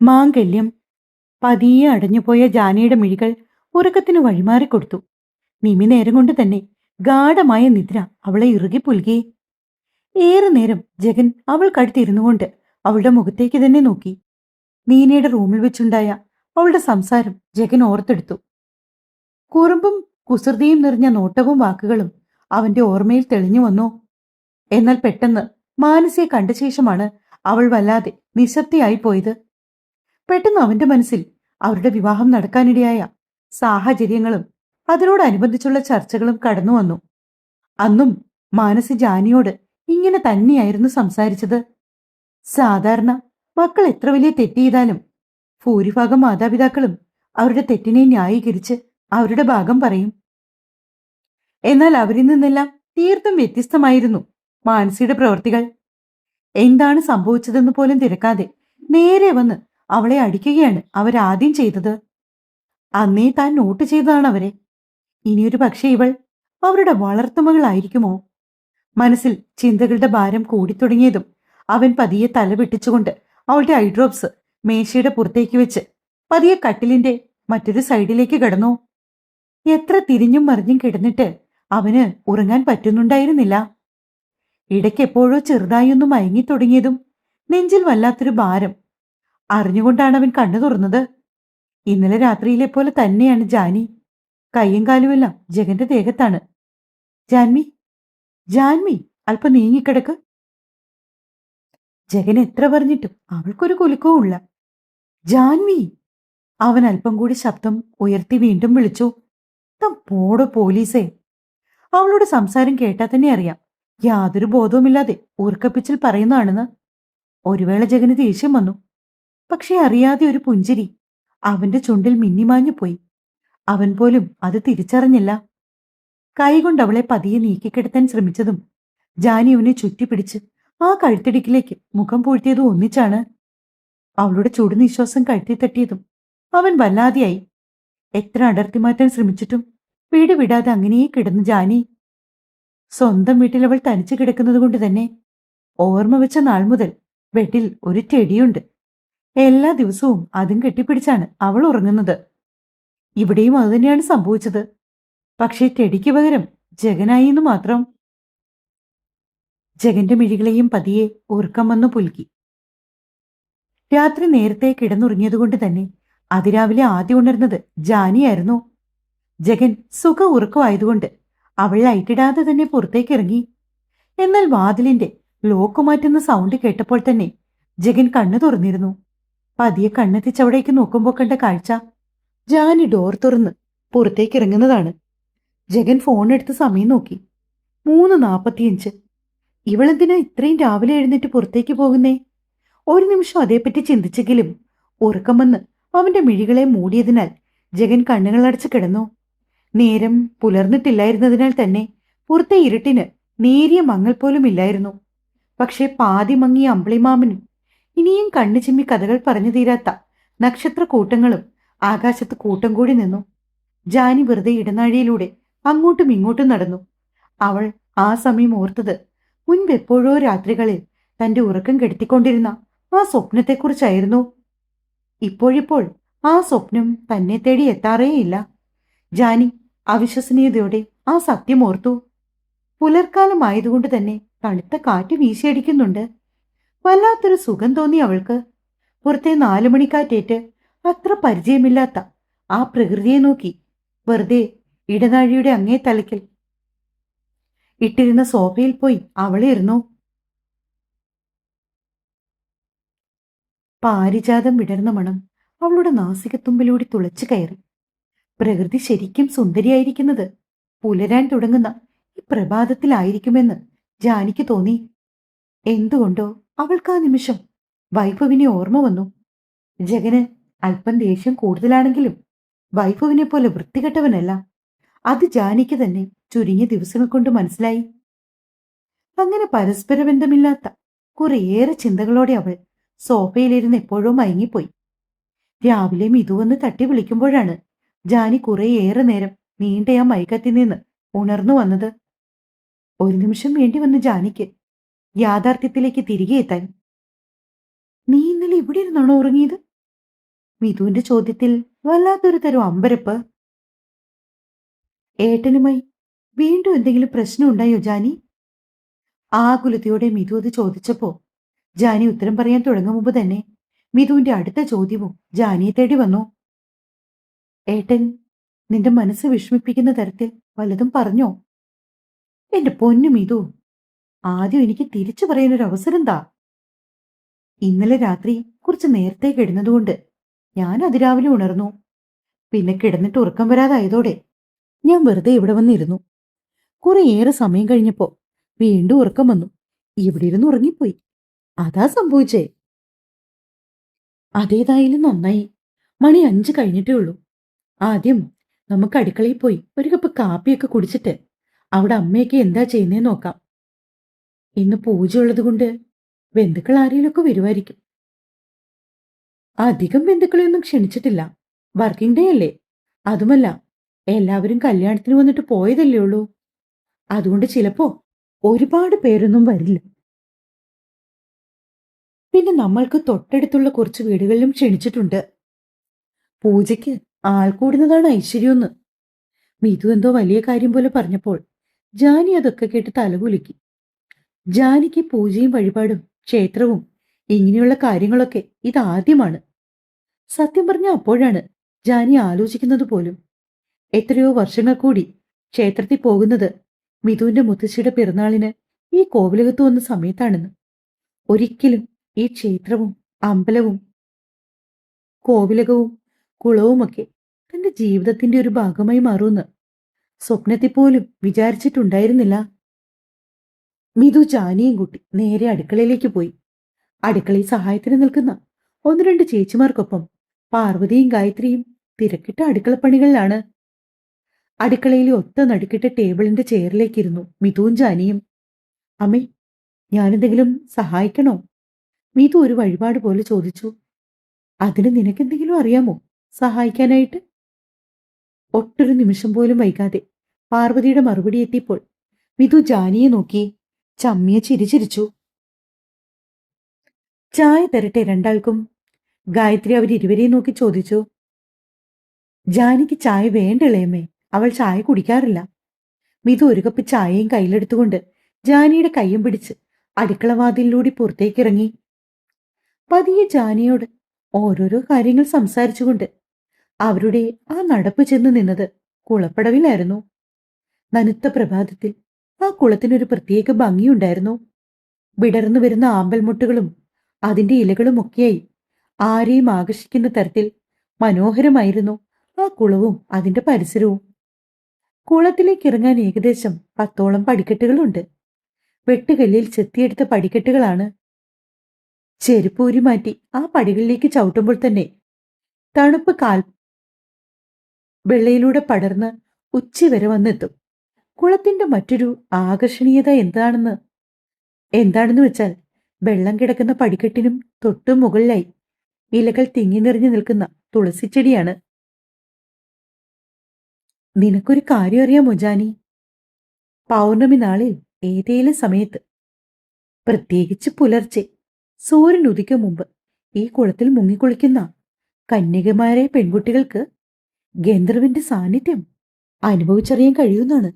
മാംഗല്യം. പതിയെ അടഞ്ഞുപോയ ജാനിയുടെ മിഴികൾ ഉറക്കത്തിനു വഴിമാറിക്കൊടുത്തു. നിമിനേരം കൊണ്ട് തന്നെ ഗാഢമായ നിദ്ര അവളെ ഇറുകി പുൽകി. ഏറെ നേരം ജഗൻ അവൾക്കടുത്തിരുന്നുകൊണ്ട് അവളുടെ മുഖത്തേക്ക് തന്നെ നോക്കി. നീനയുടെ റൂമിൽ വെച്ചുണ്ടായ അവളുടെ സംസാരം ജഗൻ ഓർത്തെടുത്തു. കുറുമ്പും കുസൃതിയും നിറഞ്ഞ നോട്ടവും വാക്കുകളും അവന്റെ ഓർമ്മയിൽ തെളിഞ്ഞു വന്നു. എന്നാൽ പെട്ടെന്ന് മാനസിയെ കണ്ട ശേഷമാണ് അവൾ വല്ലാതെ നിശബ്ദയായി പോയത്. പെട്ടെന്ന് അവന്റെ മനസ്സിൽ അവരുടെ വിവാഹം നടക്കാനിടയായ സാഹചര്യങ്ങളും അതിനോടനുബന്ധിച്ചുള്ള ചർച്ചകളും കടന്നു വന്നു. അന്നും മാനസി ജാനിയോട് ഇങ്ങനെ തന്നെയായിരുന്നു സംസാരിച്ചത്. സാധാരണ മക്കൾ എത്ര വലിയ തെറ്റ് ചെയ്താലും ഭൂരിഭാഗം മാതാപിതാക്കളും അവരുടെ തെറ്റിനെ ന്യായീകരിച്ച് അവരുടെ ഭാഗം പറയും. എന്നാൽ അവരിൽ നിന്നെല്ലാം തീർത്തും വ്യത്യസ്തമായിരുന്നു മാനസിയുടെ പ്രവൃത്തികൾ. എന്താണ് സംഭവിച്ചതെന്ന് പോലും തിരക്കാതെ നേരെ വന്ന് അവളെ അടിക്കുകയാണ് അവരാദ്യം ചെയ്തത്. അന്നേ താൻ നോട്ട് ചെയ്തതാണ് അവരെ. ഇനിയൊരു പക്ഷേ ഇവൾ അവരുടെ വളർത്തുമകളായിരിക്കുമോ? മനസ്സിൽ ചിന്തകളുടെ ഭാരം കൂടിത്തുടങ്ങിയതും അവൻ പതിയെ തല വെട്ടിച്ചുകൊണ്ട് അവളുടെ ഐഡ്രോപ്സ് മേശയുടെ പുറത്തേക്ക് വെച്ച് പതിയെ കട്ടിലിന്റെ മറ്റൊരു സൈഡിലേക്ക് കിടന്നു. എത്ര തിരിഞ്ഞും മറിഞ്ഞും കിടന്നിട്ട് അവന് ഉറങ്ങാൻ പറ്റുന്നുണ്ടായിരുന്നില്ല. ഇടയ്ക്കെപ്പോഴോ ചെറുതായൊന്നും മയങ്ങിത്തുടങ്ങിയതും നെഞ്ചിൽ വല്ലാത്തൊരു ഭാരം. അറിഞ്ഞുകൊണ്ടാണ് അവൻ കണ്ണു തുറന്നത്. ഇന്നലെ രാത്രിയിലെ പോലെ തന്നെയാണ് ജാനി. കയ്യും കാലുമെല്ലാം ജഗന്റെ ദേഹത്താണ്. ജാൻമി, ജാൻമി, അല്പം നീങ്ങിക്കിടക്ക്. ജഗൻ എത്ര പറഞ്ഞിട്ടും അവൾക്കൊരു കുലുക്കവും ഇല്ല. ജാൻവി! അവൻ അല്പം കൂടി ശബ്ദം ഉയർത്തി വീണ്ടും വിളിച്ചു. താൻ പോടോ പോലീസേ! അവളുടെ സംസാരം കേട്ടാൽ തന്നെ അറിയാം യാതൊരു ബോധവുമില്ലാതെ ഊർക്കപ്പിച്ചിൽ പറയുന്നതാണെന്ന്. ഒരു വേള ജഗന് ദേഷ്യം വന്നു. പക്ഷെ അറിയാതെ ഒരു പുഞ്ചിരി അവന്റെ ചുണ്ടിൽ മിന്നിമാഞ്ഞു പോയി. അവൻ പോലും അത് തിരിച്ചറിഞ്ഞില്ല. കൈകൊണ്ട് അവളെ പതിയെ നീക്കിക്കിടത്താൻ ശ്രമിച്ചതും ജാനി അവനെ ചുറ്റിപ്പിടിച്ച് ആ കഴുത്തിടിക്കിലേക്ക് മുഖം പൂഴ്ത്തിയതും ഒന്നിച്ചാണ്. അവളുടെ ചുടുനിശ്വാസം കഴുത്തി തട്ടിയതും അവൻ വല്ലാതെയായി. എത്ര അടർത്തി മാറ്റാൻ ശ്രമിച്ചിട്ടും പിടിവിടാതെ അങ്ങനെയേ കിടന്നു ജാനി. സ്വന്തം വീട്ടിൽ അവൾ തനിച്ചു കിടക്കുന്നത് കൊണ്ട് തന്നെ ഓർമ്മ വെച്ച നാൾ മുതൽ ബെഡിൽ ഒരു ടെടിയുണ്ട്. എല്ലാ ദിവസവും അതും കെട്ടിപ്പിടിച്ചാണ് അവൾ ഉറങ്ങുന്നത്. ഇവിടെയും അതുതന്നെയാണ് സംഭവിച്ചത്. പക്ഷേ ടെടിക്ക് പകരം ജഗനായി എന്ന് മാത്രം. ജഗന്റെ മിഴികളെയും പതിയെ ഉറക്കം വന്നു പുൽകി. രാത്രി നേരത്തെ കിടന്നുറങ്ങിയതുകൊണ്ട് തന്നെ അതിരാവിലെ ആദ്യം ഉണർന്നത് ജാനിയായിരുന്നു. ജഗൻ സുഖ ഉറക്കമായതുകൊണ്ട് അവൾ ലൈറ്റിടാതെ തന്നെ പുറത്തേക്ക് ഇറങ്ങി. എന്നാൽ വാതിലിന്റെ ലോക്ക് മാറ്റുന്ന സൗണ്ട് കേട്ടപ്പോൾ തന്നെ ജഗൻ കണ്ണു തുറന്നിരുന്നു. പതിയെ കണ്ണെത്തിച്ചവിടേക്ക് നോക്കുമ്പോൾ കണ്ട കാഴ്ച ജാനി ഡോർ തുറന്ന് പുറത്തേക്ക് ഇറങ്ങുന്നതാണ്. ജഗൻ ഫോൺ എടുത്ത് സമയം നോക്കി. 3:45. ഇവളെന്തിനാ ഇത്രയും രാവിലെ എഴുന്നേറ്റ് പുറത്തേക്ക് പോകുന്നേ? ഒരു നിമിഷം അതേപ്പറ്റി ചിന്തിച്ചെങ്കിലും ഉറക്കം വന്ന് അവന്റെ മിഴികളെ മൂടിയതിനാൽ ജഗൻ കണ്ണുകളടച്ച് കിടന്നു. നേരം പുലർന്നിട്ടില്ലായിരുന്നതിനാൽ തന്നെ പുറത്തെ ഇരുട്ടിന് നേരിയ മങ്ങൽ പോലും ഇല്ലായിരുന്നു. പക്ഷെ പാതി മങ്ങിയ അമ്പിളിമാമനും ഇനിയും കണ്ണു ചിമ്മി കഥകൾ പറഞ്ഞു തീരാത്ത നക്ഷത്ര കൂട്ടങ്ങളും ആകാശത്ത് കൂട്ടം കൂടി നിന്നു. ജാനി വെറുതെ ഇടനാഴിയിലൂടെ അങ്ങോട്ടും ഇങ്ങോട്ടും നടന്നു. അവൾ ആ സമയം ഓർത്തത് മുൻപെപ്പോഴോ രാത്രികളിൽ തന്റെ ഉറക്കം കെടുത്തിക്കൊണ്ടിരുന്ന ആ സ്വപ്നത്തെക്കുറിച്ചായിരുന്നു. ഇപ്പോഴിപ്പോൾ ആ സ്വപ്നം തന്നെ തേടി എത്താറേയില്ല. ജാനി അവിശ്വസനീയതയോടെ ആ സത്യം ഓർത്തു. പുലർക്കാലമായതുകൊണ്ട് തന്നെ തണുത്ത കാറ്റ് വീശിയടിക്കുന്നുണ്ട്. വല്ലാത്തൊരു സുഖം തോന്നി അവൾക്ക്. പുറത്തെ 4 മണിക്കാറ്റേറ്റ് അത്ര പരിചയമില്ലാത്ത ആ പ്രകൃതിയെ നോക്കി വെറുതെ ഇടനാഴിയുടെ അങ്ങേ തലയ്ക്കൽ ഇട്ടിരുന്ന സോഫയിൽ പോയി അവളിരുന്നു. പാരിജാതം വിടർന്ന മണം അവളുടെ നാസികത്തുമ്പിലൂടെ തുളച്ചു കയറി. പ്രകൃതി ശരിക്കും സുന്ദരിയായിരിക്കുന്നത് പുലരാൻ തുടങ്ങുന്ന ഈ പ്രഭാതത്തിലായിരിക്കുമെന്ന് ജാനിക്ക് തോന്നി. എന്തുകൊണ്ടോ അവൾക്ക് ആ നിമിഷം വൈഭവിനെ ഓർമ്മ വന്നു. ജഗന് അല്പം ദേഷ്യം കൂടുതലാണെങ്കിലും വൈഭവിനെ പോലെ വൃത്തികെട്ടവനല്ല. അത് ജാനിക്ക് തന്നെ ചുരുങ്ങിയ ദിവസങ്ങൾ കൊണ്ട് മനസ്സിലായി. അങ്ങനെ പരസ്പര ബന്ധമില്ലാത്ത കുറേയേറെ ചിന്തകളോടെ അവൾ സോഫയിലിരുന്ന് എപ്പോഴോ മയങ്ങിപ്പോയി. രാവിലെ മിതുവെന്ന് തട്ടി വിളിക്കുമ്പോഴാണ് ജാനി കുറേയേറെ നേരം നീണ്ട ആ മയക്കത്തിൽ നിന്ന് ഉണർന്നു വന്നത്. ഒരു നിമിഷം വേണ്ടി വന്നു ജാനിക്ക് യാഥാർത്ഥ്യത്തിലേക്ക് തിരികെ എത്താൻ. നീ ഇന്നലെ ഇവിടെ ഇരുന്നാണോ ഉറങ്ങിയത്? മിഥുവിന്റെ ചോദ്യത്തിൽ വല്ലാത്തൊരു തരം അമ്പരപ്പ്. ഏട്ടനുമായി വീണ്ടും എന്തെങ്കിലും പ്രശ്നം ഉണ്ടായോ ജാനി? ആകുലതയോടെ മിഥു അത് ചോദിച്ചപ്പോ ജാനി ഉത്തരം പറയാൻ തുടങ്ങും മുമ്പ് തന്നെ മിഥുവിന്റെ അടുത്ത ചോദ്യവും ജാനിയെ തേടി വന്നു. ഏട്ടൻ നിന്റെ മനസ്സ് വിഷമിപ്പിക്കുന്ന തരത്തിൽ വല്ലതും പറഞ്ഞോ? എന്റെ പൊന്നു മിഥു, ആദ്യം എനിക്ക് തിരിച്ചു പറയാനൊരു അവസരം താ. ഇന്നലെ രാത്രി കുറച്ച് നേരത്തെ കിടന്നതുകൊണ്ട് ഞാൻ അതിരാവിലെ ഉണർന്നു. പിന്നെ കിടന്നിട്ട് ഉറക്കം വരാതായതോടെ ഞാൻ വെറുതെ ഇവിടെ വന്നിരുന്നു. കുറെയേറെ സമയം കഴിഞ്ഞപ്പോ വീണ്ടും ഉറക്കം വന്നു. ഇവിടെ ഇരുന്ന് ഉറങ്ങിപ്പോയി. അതാ സംഭവിച്ചേ. അതേതായാലും നന്നായി. മണി 5 കഴിഞ്ഞിട്ടേ ഉള്ളൂ. ആദ്യം നമുക്ക് അടുക്കളയിൽ പോയി ഒരു കപ്പ് കാപ്പിയൊക്കെ കുടിച്ചിട്ട് അവിടെ അമ്മയൊക്കെ എന്താ ചെയ്യുന്നേന്ന് നോക്കാം. ഇന്ന് പൂജയുള്ളത് കൊണ്ട് ബന്ധുക്കൾ ആരെങ്കിലുമൊക്കെ വരുമായിരിക്കും. അധികം ബന്ധുക്കളെയൊന്നും ക്ഷണിച്ചിട്ടില്ല. വർക്കിംഗ് ഡേ അല്ലേ. അതുമല്ല, എല്ലാവരും കല്യാണത്തിന് വന്നിട്ട് പോയതല്ലേ ഉള്ളൂ. അതുകൊണ്ട് ചിലപ്പോ ഒരുപാട് പേരൊന്നും വരില്ല. പിന്നെ നമ്മൾക്ക് തൊട്ടടുത്തുള്ള കുറച്ച് വീടുകളിലും ക്ഷണിച്ചിട്ടുണ്ട്. പൂജയ്ക്ക് ആൾ കൂടുന്നതാണ് ഐശ്വര്യമെന്ന് മിഥു എന്തോ വലിയ കാര്യം പോലെ പറഞ്ഞപ്പോൾ ജാനി അതൊക്കെ കേട്ട് തലകുലുക്കി. ജാനിക്ക് പൂജയും വഴിപാടും ക്ഷേത്രവും ഇങ്ങനെയുള്ള കാര്യങ്ങളൊക്കെ ഇതാദ്യമാണ്. സത്യം പറഞ്ഞ അപ്പോഴാണ് ജാനി ആലോചിക്കുന്നത് പോലും. എത്രയോ വർഷങ്ങൾ കൂടി ക്ഷേത്രത്തിൽ പോകുന്നത് മിഥുവിന്റെ മുത്തശ്ശിയുടെ പിറന്നാളിന് ഈ കോവിലകത്ത് വന്ന സമയത്താണെന്ന്. ഒരിക്കലും ഈ ക്ഷേത്രവും അമ്പലവും കോവിലകവും കുളവുമൊക്കെ തന്റെ ജീവിതത്തിന്റെ ഒരു ഭാഗമായി മാറുമെന്ന് സ്വപ്നത്തിൽ പോലും വിചാരിച്ചിട്ടുണ്ടായിരുന്നില്ല. മിഥു ജാനിയും കൂട്ടി നേരെ അടുക്കളയിലേക്ക് പോയി. അടുക്കളയിൽ സഹായത്തിന് നിൽക്കുന്ന 1-2 ചേച്ചിമാർക്കൊപ്പം പാർവതിയും ഗായത്രിയും തിരക്കിട്ട അടുക്കളപ്പണികളിലാണ്. അടുക്കളയിലെ ഒത്ത നടുക്കിട്ട ടേബിളിന്റെ ചെയറിലേക്കിരുന്നു മിഥുവും ജാനിയും. അമ്മേ, ഞാനെന്തെങ്കിലും സഹായിക്കണോ? മിഥു ഒരു വഴിപാട് പോലെ ചോദിച്ചു. അതിന് നിനക്കെന്തെങ്കിലും അറിയാമോ സഹായിക്കാനായിട്ട്? ഒട്ടൊരു നിമിഷം പോലും വൈകാതെ പാർവതിയുടെ മറുപടി എത്തിയപ്പോൾ മിഥു ജാനിയെ നോക്കി ചമ്മിയെ ചിരിച്ചിരിച്ചു. ചായ തരട്ടെ രണ്ടാൾക്കും? ഗായത്രി അവരിരുവരെയും നോക്കി ചോദിച്ചു. ജാനിക്ക് ചായ വേണ്ടളേമ്മേ, അവൾ ചായ കുടിക്കാറില്ല. മിഥു ഒരു കപ്പ് ചായയും കയ്യിലെടുത്തുകൊണ്ട് ജാനിയുടെ കയ്യും പിടിച്ച് അടുക്കളവാതിലിലൂടെ പുറത്തേക്കിറങ്ങി. പതിയെ ജാനിയോട് ഓരോരോ കാര്യങ്ങൾ സംസാരിച്ചുകൊണ്ട് അവരുടെ ആ നടപ്പ് ചെന്ന് നിന്നത് കുളപ്പടവിലായിരുന്നു. നനുത്ത പ്രഭാതത്തിൽ ആ കുളത്തിനൊരു പ്രത്യേക ഭംഗിയുണ്ടായിരുന്നു. വിടർന്നു വരുന്ന ആമ്പൽമുട്ടുകളും അതിന്റെ ഇലകളുമൊക്കെയായി ആരെയും ആകർഷിക്കുന്ന തരത്തിൽ മനോഹരമായിരുന്നു ആ കുളവും അതിന്റെ പരിസരവും. കുളത്തിലേക്ക് ഇറങ്ങാൻ ഏകദേശം 10ഓളം പടിക്കെട്ടുകളുണ്ട്. വെട്ടുകല്ലിൽ ചെത്തിയെടുത്ത പടിക്കെട്ടുകളാണ്. ചെരുപ്പൂരി മാറ്റി ആ പടികളിലേക്ക് ചവിട്ടുമ്പോൾ തന്നെ തണുപ്പ് കാൽ വെള്ളയിലൂടെ പടർന്ന് ഉച്ചവരെ വന്നെത്തും. കുളത്തിന്റെ മറ്റൊരു ആകർഷണീയത എന്താണെന്ന് വെച്ചാൽ വെള്ളം കിടക്കുന്ന പടിക്കെട്ടിനും തൊട്ടു മുകളിലായി ഇലകൾ തിങ്ങി നിറഞ്ഞു നിൽക്കുന്ന തുളസിച്ചെടിയാണ്. നിനക്കൊരു കാര്യം അറിയാമോ ജാനി? പൗർണമി നാളിൽ ഏതേലും സമയത്ത്, പ്രത്യേകിച്ച് പുലർച്ചെ സൂര്യൻ ഉദിക്കും മുമ്പ് ഈ കുളത്തിൽ മുങ്ങിക്കുളിക്കുന്ന കന്യകമാരെ പെൺകുട്ടികൾക്ക് ഗന്ധർവന്റെ സാന്നിധ്യം അനുഭവിച്ചറിയാൻ കഴിയുമെന്നാണ്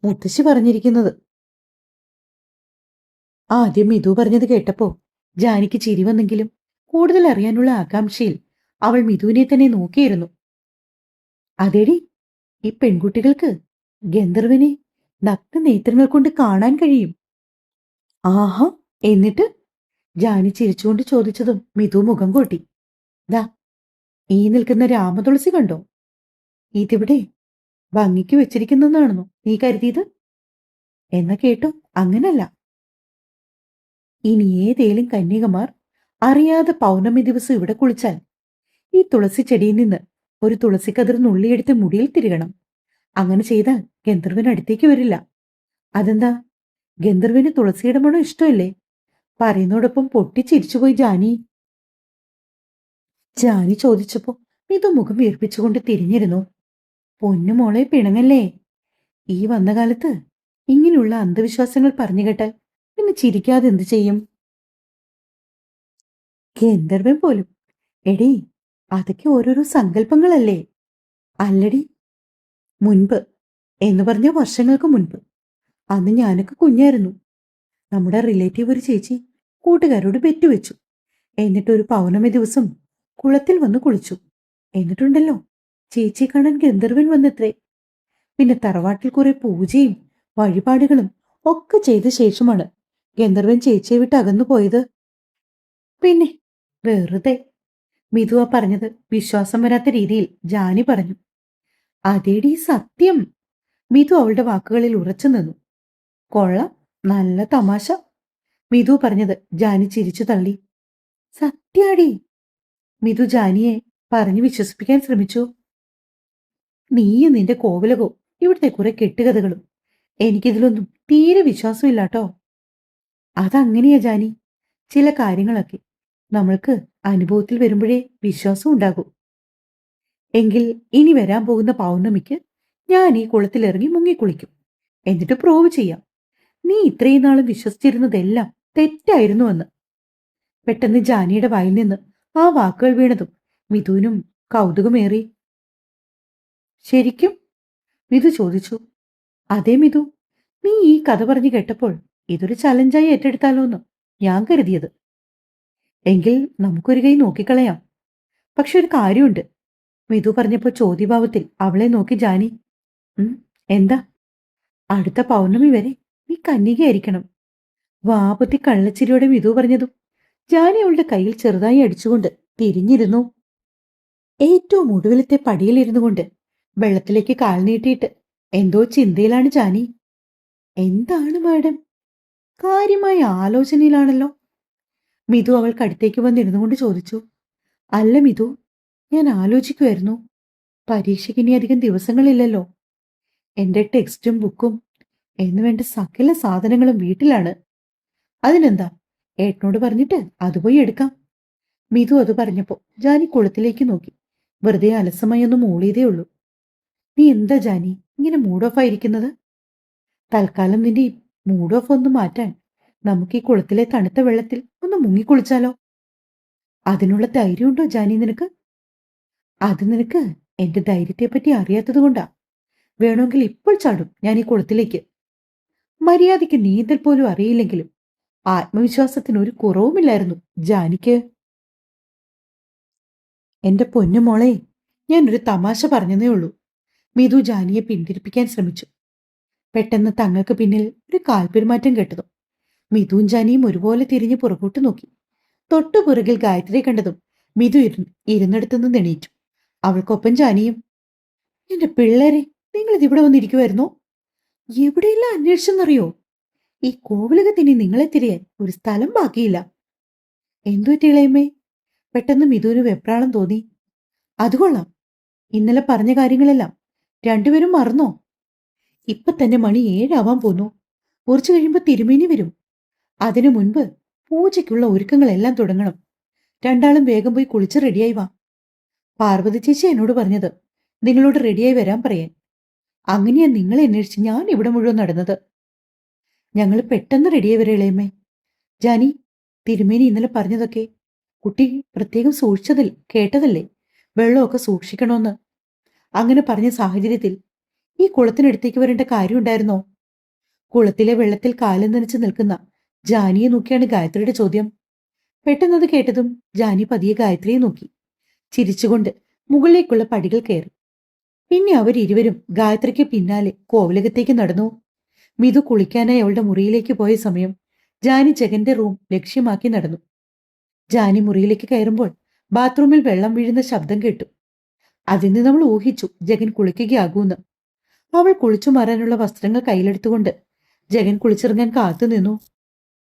മുത്തശ്ശി പറഞ്ഞിരിക്കുന്നത്. ആദ്യം മിഥു പറഞ്ഞത് കേട്ടപ്പോ ജാനിക്ക് ചിരി വന്നെങ്കിലും കൂടുതൽ അറിയാനുള്ള ആകാംക്ഷയിൽ അവൾ മിഥുവിനെ തന്നെ നോക്കിയിരുന്നു. അതെടി, ഈ പെൺകുട്ടികൾക്ക് ഗന്ധർവനെ നഗ്നനേത്രങ്ങൾ കൊണ്ട് കാണാൻ കഴിയും. ആഹാ, എന്നിട്ട്? ജാനി ചിരിച്ചുകൊണ്ട് ചോദിച്ചതും മിഥു മുഖം കൂട്ടി. ദാ ഈ നിൽക്കുന്ന രാമതുളസി കണ്ടോ? ഇതിവിടെ ഭംഗിക്ക് വെച്ചിരിക്കുന്നതാണെന്നോ നീ കരുതിയത്? എന്നാ കേട്ടോ, അങ്ങനല്ല. ഇനി ഏതേലും കന്യകമാർ അറിയാതെ പൗർണമി ദിവസം ഇവിടെ കുളിച്ചാൽ ഈ തുളസി ചെടിയിൽ നിന്ന് ഒരു തുളസിക്കതിർ നുള്ളിയെടുത്ത് മുടിയിൽ തിരികണം. അങ്ങനെ ചെയ്താൽ ഗന്ധർവൻ അടുത്തേക്ക് വരില്ല. അതെന്താ, ഗന്ധർവന് തുളസിയുടെ മണം ഇഷ്ടമല്ലേ? പറയുന്നതോടൊപ്പം പൊട്ടിച്ചിരിച്ചുപോയി ജാനി. ജാനി ചോദിച്ചപ്പോ ഇത് മുഖം വീർപ്പിച്ചുകൊണ്ട് തിരിഞ്ഞിരുന്നു. പൊന്നുമോളെ പിണങ്ങല്ലേ. ഈ വന്ന കാലത്ത് ഇങ്ങനെയുള്ള അന്ധവിശ്വാസങ്ങൾ പറഞ്ഞു കേട്ടാൽ പിന്നെ ചിരിക്കാതെ എന്തു ചെയ്യും? ഗന്ധർവൻ പോലും. എടീ, അതൊക്കെ ഓരോരോ സങ്കല്പങ്ങളല്ലേ. അല്ലടി, മുൻപ് എന്ന് പറഞ്ഞ വർഷങ്ങൾക്ക് മുൻപ്. അന്ന് ഞാനൊക്കെ കുഞ്ഞായിരുന്നു. നമ്മുടെ റിലേറ്റീവ് ഒരു ചേച്ചി കൂട്ടുകാരോട് ബെറ്റ് വെച്ചു. എന്നിട്ട് ഒരു പൗർണമി ദിവസം കുളത്തിൽ വന്ന് കുളിച്ചു. എന്നിട്ടുണ്ടല്ലോ, ചേച്ചിയെ കാണാൻ ഗന്ധർവൻ വന്നത്രേ. പിന്നെ തറവാട്ടിൽ കുറെ പൂജയും വഴിപാടുകളും ഒക്കെ ചെയ്ത ശേഷമാണ് ഗന്ധർവൻ ചേച്ചിയെ വിട്ട് അകന്നു പോയത്. പിന്നെ വെറുതെ. മിഥുവ പറഞ്ഞത് വിശ്വാസം വരാത്ത രീതിയിൽ ജാനി പറഞ്ഞു. അതേടി സത്യം. മിഥു അവളുടെ വാക്കുകളിൽ ഉറച്ചു നിന്നു. കൊള്ളാം, നല്ല തമാശ. മിഥു പറഞ്ഞത് ജാനി ചിരിച്ചു തള്ളി. സത്യാടി. മിഥു ജാനിയെ പറഞ്ഞു വിശ്വസിപ്പിക്കാൻ ശ്രമിച്ചു. നീയും നിന്റെ കോവിലകവും ഇവിടുത്തെ കുറെ കെട്ടുകഥകളും. എനിക്കിതിലൊന്നും തീരെ വിശ്വാസമില്ലാട്ടോ. അതങ്ങനെയാ ജാനി. ചില കാര്യങ്ങളൊക്കെ നമ്മൾക്ക് അനുഭവത്തിൽ വരുമ്പോഴേ വിശ്വാസം ഉണ്ടാകൂ. എങ്കിൽ ഇനി വരാൻ പോകുന്ന പൗർണമിക്ക് ഞാൻ ഈ കുളത്തിലിറങ്ങി മുങ്ങിക്കുളിക്കും. എന്നിട്ട് പ്രൂവ് ചെയ്യാം നീ ഇത്രയും നാളും വിശ്വസിച്ചിരുന്നതെല്ലാം തെറ്റായിരുന്നുവെന്ന്. പെട്ടെന്ന് ജാനിയുടെ വായിൽ നിന്ന് ആ വാക്കുകൾ വീണതും മിഥുവിനും കൗതുകമേറി. ശരിക്കും? മിഥു ചോദിച്ചു. അതേ മിഥു, നീ ഈ കഥ പറഞ്ഞു കേട്ടപ്പോൾ ഇതൊരു ചലഞ്ചായി ഏറ്റെടുത്താലോന്ന് ഞാൻ കരുതിയത്. എങ്കിൽ നമുക്കൊരു കൈ നോക്കിക്കളയാം. പക്ഷെ ഒരു കാര്യമുണ്ട്. മിഥു പറഞ്ഞപ്പോ ചോദ്യഭാവത്തിൽ അവളെ നോക്കി ജാനി. എന്താ? അടുത്ത പൗർണമി വരെ നീ കന്യകയായിരിക്കണം. വാപത്തി കള്ളച്ചിരിയോടെ മിഥു പറഞ്ഞതും ജാനി അവളുടെ കയ്യിൽ ചെറുതായി അടിച്ചുകൊണ്ട് തിരിഞ്ഞിരുന്നു. ഏറ്റവും ഒടുവിലത്തെ പടിയിലിരുന്നു കൊണ്ട് വെള്ളത്തിലേക്ക് കാൽ നീട്ടിയിട്ട് എന്തോ ചിന്തയിലാണ് ജാനി. എന്താണ് മാഡം? കാര്യമായ ആലോചനയിലാണല്ലോ. മിഥു അവൾക്കടുത്തേക്ക് വന്നിരുന്നു കൊണ്ട് ചോദിച്ചു. അല്ല മിഥു, ഞാൻ ആലോചിക്കുമായിരുന്നു. പരീക്ഷയ്ക്ക് ഇനി അധികം ദിവസങ്ങളില്ലല്ലോ. എന്റെ ടെക്സ്റ്റും ബുക്കും എന്നുവേണ്ട സകല സാധനങ്ങളും വീട്ടിലാണ്. അതിനെന്താ, ഏട്ടനോട് പറഞ്ഞിട്ട് അത് പോയി എടുക്കാം. മിഥു അത് പറഞ്ഞപ്പോ ജാനി കുളത്തിലേക്ക് നോക്കി വെറുതെ അലസമായി ഒന്ന് മൂളിയതേ ഉള്ളൂ. നീ എന്താ ജാനി ഇങ്ങനെ മൂഡ് ഓഫ് ആയിരിക്കുന്നത്? തൽക്കാലം നിന്റെ ഈ മൂഡ് ഓഫ് ഒന്ന് മാറ്റാൻ നമുക്ക് ഈ കുളത്തിലെ തണുത്ത വെള്ളത്തിൽ ഒന്ന് മുങ്ങിക്കുളിച്ചാലോ? അതിനുള്ള ധൈര്യമുണ്ടോ ജാനി നിനക്ക്? അത് നിനക്ക് എന്റെ ധൈര്യത്തെപ്പറ്റി അറിയാത്തത് കൊണ്ടാ. വേണമെങ്കിൽ ഇപ്പോൾ ചാടും ഞാൻ ഈ കുളത്തിലേക്ക്. മര്യാദയ്ക്ക് നീന്തൽ പോലും അറിയില്ലെങ്കിലും ആത്മവിശ്വാസത്തിന് ഒരു കുറവുമില്ലായിരുന്നു ജാനിക്ക്. എന്റെ പൊന്നുമോളെ, ഞാനൊരു തമാശ പറഞ്ഞതേ ഉള്ളൂ. മിഥു ജാനിയെ പിന്തിരിപ്പിക്കാൻ ശ്രമിച്ചു. പെട്ടെന്ന് തങ്ങൾക്ക് പിന്നിൽ ഒരു കാൽപെരുമാറ്റം കേട്ടതും മിഥുവും ജാനിയും ഒരുപോലെ തിരിഞ്ഞ് പുറകോട്ട് നോക്കി. തൊട്ടുപുറകിൽ ഗായത്രിയെ കണ്ടതും മിഥു ഇരുന്നിടത്തുനിന്ന് എണീറ്റു. അവൾക്കൊപ്പം ജാനിയും. എന്റെ പിള്ളേരെ, നിങ്ങളിതിവിടെ വന്നിരിക്കുമായിരുന്നോ? എവിടെയെല്ലാം അന്വേഷിച്ചെന്നറിയോ? ഈ കോവിലകത്തിന് നിങ്ങളെ തിരയാൻ ഒരു സ്ഥലം ബാക്കിയില്ല. എന്തു പറ്റി ഇളയമ്മേ? പെട്ടെന്ന് മിഥുവിന് വെപ്രാളം തോന്നി. അതുകൊള്ളാം, ഇന്നലെ പറഞ്ഞ കാര്യങ്ങളെല്ലാം രണ്ടുപേരും മറന്നോ? ഇപ്പൊ തന്നെ മണി 7 ആവാൻ പോന്നു. കുറച്ചു കഴിയുമ്പോ തിരുമേനി വരും. അതിനു മുൻപ് പൂജയ്ക്കുള്ള ഒരുക്കങ്ങളെല്ലാം തുടങ്ങണം. രണ്ടാളും വേഗം പോയി കുളിച്ച് റെഡിയായി വാ. പാർവതി ചേച്ചി എന്നോട് പറഞ്ഞത് നിങ്ങളോട് റെഡിയായി വരാൻ പറയാൻ. അങ്ങനെയാ നിങ്ങളെ അന്വേഷിച്ച് ഞാൻ ഇവിടെ മുഴുവൻ നടന്നത്. ഞങ്ങൾ പെട്ടെന്ന് റെഡിയായി വരെ ഇളയമ്മേ. ജാനി, തിരുമേനി ഇന്നലെ പറഞ്ഞതൊക്കെ കുട്ടി പ്രത്യേകം കേട്ടതല്ലേ? വെള്ളമൊക്കെ സൂക്ഷിക്കണമെന്ന്. അങ്ങനെ പറഞ്ഞ സാഹചര്യത്തിൽ ഈ കുളത്തിനടുത്തേക്ക് വരേണ്ട കാര്യമുണ്ടായിരുന്നോ? കുളത്തിലെ വെള്ളത്തിൽ കാലം നനച്ച് നിൽക്കുന്ന ജാനിയെ നോക്കിയാണ് ഗായത്രിയുടെ ചോദ്യം. പെട്ടെന്നത് കേട്ടതും ജാനി പതിയെ ഗായത്രിയെ നോക്കി ചിരിച്ചുകൊണ്ട് മുകളിലേക്കുള്ള പടികൾ കയറി. പിന്നെ അവരിരുവരും ഗായത്രിക്ക് പിന്നാലെ കോവിലകത്തേക്ക് നടന്നു. മിഥു കുളിക്കാനായി അവളുടെ മുറിയിലേക്ക് പോയ സമയം ജാനി ജഗന്റെ റൂം ലക്ഷ്യമാക്കി നടന്നു. ജാനി മുറിയിലേക്ക് കയറുമ്പോൾ ബാത്റൂമിൽ വെള്ളം വീഴുന്ന ശബ്ദം കേട്ടു. അതിൽ നിന്ന് അവൾ ഊഹിച്ചു ജഗൻ കുളിക്കുകയാകൂന്ന്. അവൾ കുളിച്ചു മാറാനുള്ള വസ്ത്രങ്ങൾ കയ്യിലെടുത്തുകൊണ്ട് ജഗൻ കുളിച്ചിറങ്ങാൻ കാത്തുനിന്നു.